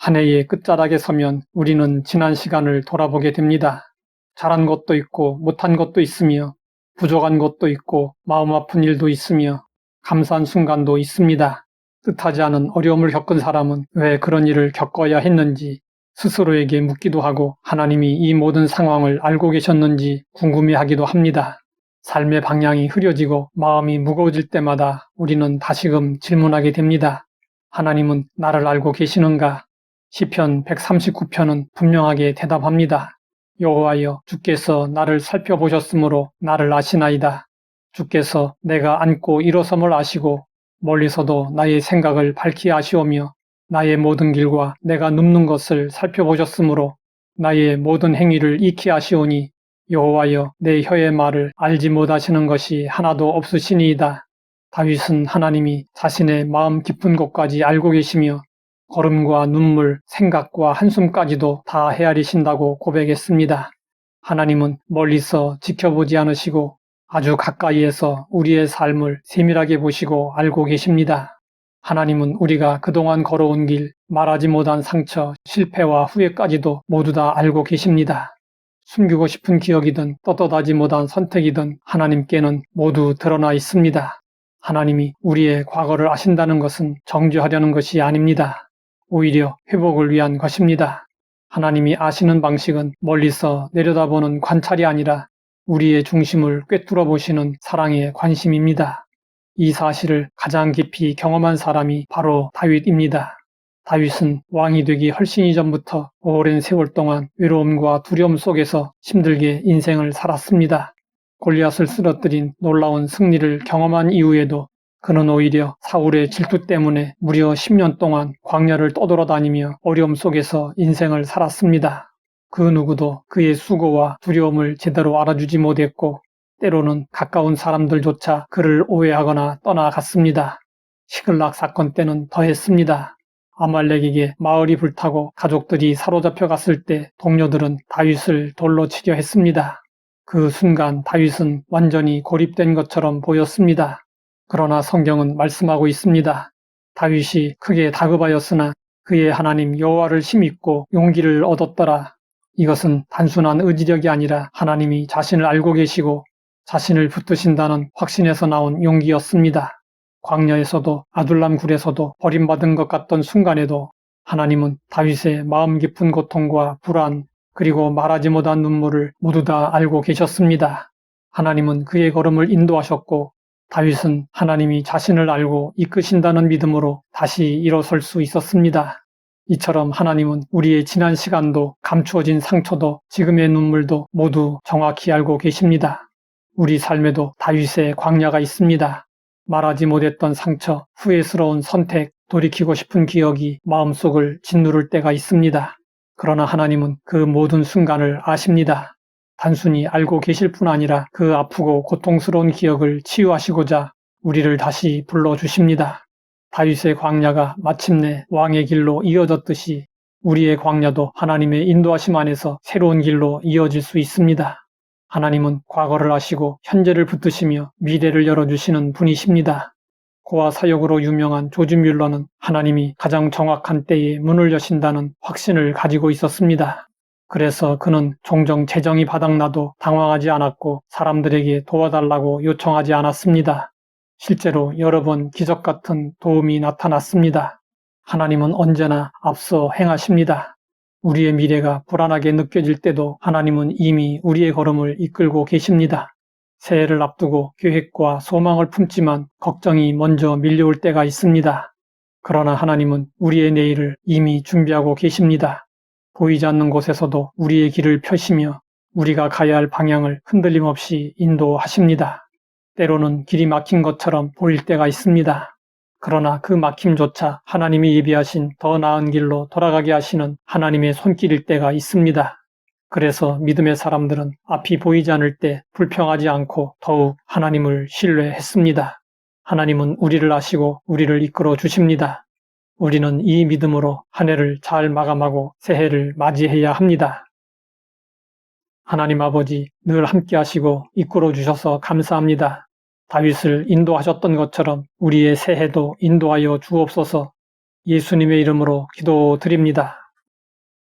한 해의 끝자락에 서면 우리는 지난 시간을 돌아보게 됩니다. 잘한 것도 있고 못한 것도 있으며 부족한 것도 있고 마음 아픈 일도 있으며 감사한 순간도 있습니다. 뜻하지 않은 어려움을 겪은 사람은 왜 그런 일을 겪어야 했는지 스스로에게 묻기도 하고 하나님이 이 모든 상황을 알고 계셨는지 궁금해하기도 합니다. 삶의 방향이 흐려지고 마음이 무거워질 때마다 우리는 다시금 질문하게 됩니다. 하나님은 나를 알고 계시는가? 시편 139편은 분명하게 대답합니다. 여호와여, 주께서 나를 살펴보셨으므로 나를 아시나이다. 주께서 내가 앉고 일어섬을 아시고 멀리서도 나의 생각을 밝히 아시오며 나의 모든 길과 내가 눕는 것을 살펴보셨으므로 나의 모든 행위를 익히 아시오니 여호와여, 내 혀의 말을 알지 못하시는 것이 하나도 없으시니이다. 다윗은 하나님이 자신의 마음 깊은 곳까지 알고 계시며 걸음과 눈물, 생각과 한숨까지도 다 헤아리신다고 고백했습니다. 하나님은 멀리서 지켜보지 않으시고 아주 가까이에서 우리의 삶을 세밀하게 보시고 알고 계십니다. 하나님은 우리가 그동안 걸어온 길, 말하지 못한 상처, 실패와 후회까지도 모두 다 알고 계십니다. 숨기고 싶은 기억이든 떳떳하지 못한 선택이든 하나님께는 모두 드러나 있습니다. 하나님이 우리의 과거를 아신다는 것은 정죄하려는 것이 아닙니다. 오히려 회복을 위한 것입니다. 하나님이 아시는 방식은 멀리서 내려다보는 관찰이 아니라 우리의 중심을 꿰뚫어 보시는 사랑의 관심입니다. 이 사실을 가장 깊이 경험한 사람이 바로 다윗입니다. 다윗은 왕이 되기 훨씬 이전부터 오랜 세월 동안 외로움과 두려움 속에서 힘들게 인생을 살았습니다. 골리앗을 쓰러뜨린 놀라운 승리를 경험한 이후에도 그는 오히려 사울의 질투 때문에 무려 10년 동안 광야를 떠돌아다니며 어려움 속에서 인생을 살았습니다. 그 누구도 그의 수고와 두려움을 제대로 알아주지 못했고 때로는 가까운 사람들조차 그를 오해하거나 떠나갔습니다. 시글락 사건 때는 더했습니다. 아말렉에게 마을이 불타고 가족들이 사로잡혀 갔을 때 동료들은 다윗을 돌로 치려 했습니다. 그 순간 다윗은 완전히 고립된 것처럼 보였습니다. 그러나 성경은 말씀하고 있습니다. 다윗이 크게 다급하였으나 그의 하나님 여호와를 힘입고 용기를 얻었더라. 이것은 단순한 의지력이 아니라 하나님이 자신을 알고 계시고 자신을 붙드신다는 확신에서 나온 용기였습니다. 광야에서도 아둘람 굴에서도 버림받은 것 같던 순간에도 하나님은 다윗의 마음 깊은 고통과 불안 그리고 말하지 못한 눈물을 모두 다 알고 계셨습니다. 하나님은 그의 걸음을 인도하셨고 다윗은 하나님이 자신을 알고 이끄신다는 믿음으로 다시 일어설 수 있었습니다. 이처럼 하나님은 우리의 지난 시간도 감추어진 상처도 지금의 눈물도 모두 정확히 알고 계십니다. 우리 삶에도 다윗의 광야가 있습니다. 말하지 못했던 상처, 후회스러운 선택, 돌이키고 싶은 기억이 마음속을 짓누를 때가 있습니다. 그러나 하나님은 그 모든 순간을 아십니다. 단순히 알고 계실 뿐 아니라 그 아프고 고통스러운 기억을 치유하시고자 우리를 다시 불러주십니다. 다윗의 광야가 마침내 왕의 길로 이어졌듯이 우리의 광야도 하나님의 인도하심 안에서 새로운 길로 이어질 수 있습니다. 하나님은 과거를 아시고 현재를 붙드시며 미래를 열어주시는 분이십니다. 고아 사역으로 유명한 조지 뮬러는 하나님이 가장 정확한 때에 문을 여신다는 확신을 가지고 있었습니다. 그래서 그는 종종 재정이 바닥나도 당황하지 않았고 사람들에게 도와달라고 요청하지 않았습니다. 실제로 여러 번 기적 같은 도움이 나타났습니다. 하나님은 언제나 앞서 행하십니다. 우리의 미래가 불안하게 느껴질 때도 하나님은 이미 우리의 걸음을 이끌고 계십니다. 새해를 앞두고 계획과 소망을 품지만 걱정이 먼저 밀려올 때가 있습니다. 그러나 하나님은 우리의 내일을 이미 준비하고 계십니다. 보이지 않는 곳에서도 우리의 길을 펴시며 우리가 가야 할 방향을 흔들림 없이 인도하십니다. 때로는 길이 막힌 것처럼 보일 때가 있습니다. 그러나 그 막힘조차 하나님이 예비하신 더 나은 길로 돌아가게 하시는 하나님의 손길일 때가 있습니다. 그래서 믿음의 사람들은 앞이 보이지 않을 때 불평하지 않고 더욱 하나님을 신뢰했습니다. 하나님은 우리를 아시고 우리를 이끌어 주십니다. 우리는 이 믿음으로 한 해를 잘 마감하고 새해를 맞이해야 합니다. 하나님 아버지 늘 함께 하시고 이끌어 주셔서 감사합니다. 다윗을 인도하셨던 것처럼 우리의 새해도 인도하여 주옵소서. 예수님의 이름으로 기도드립니다.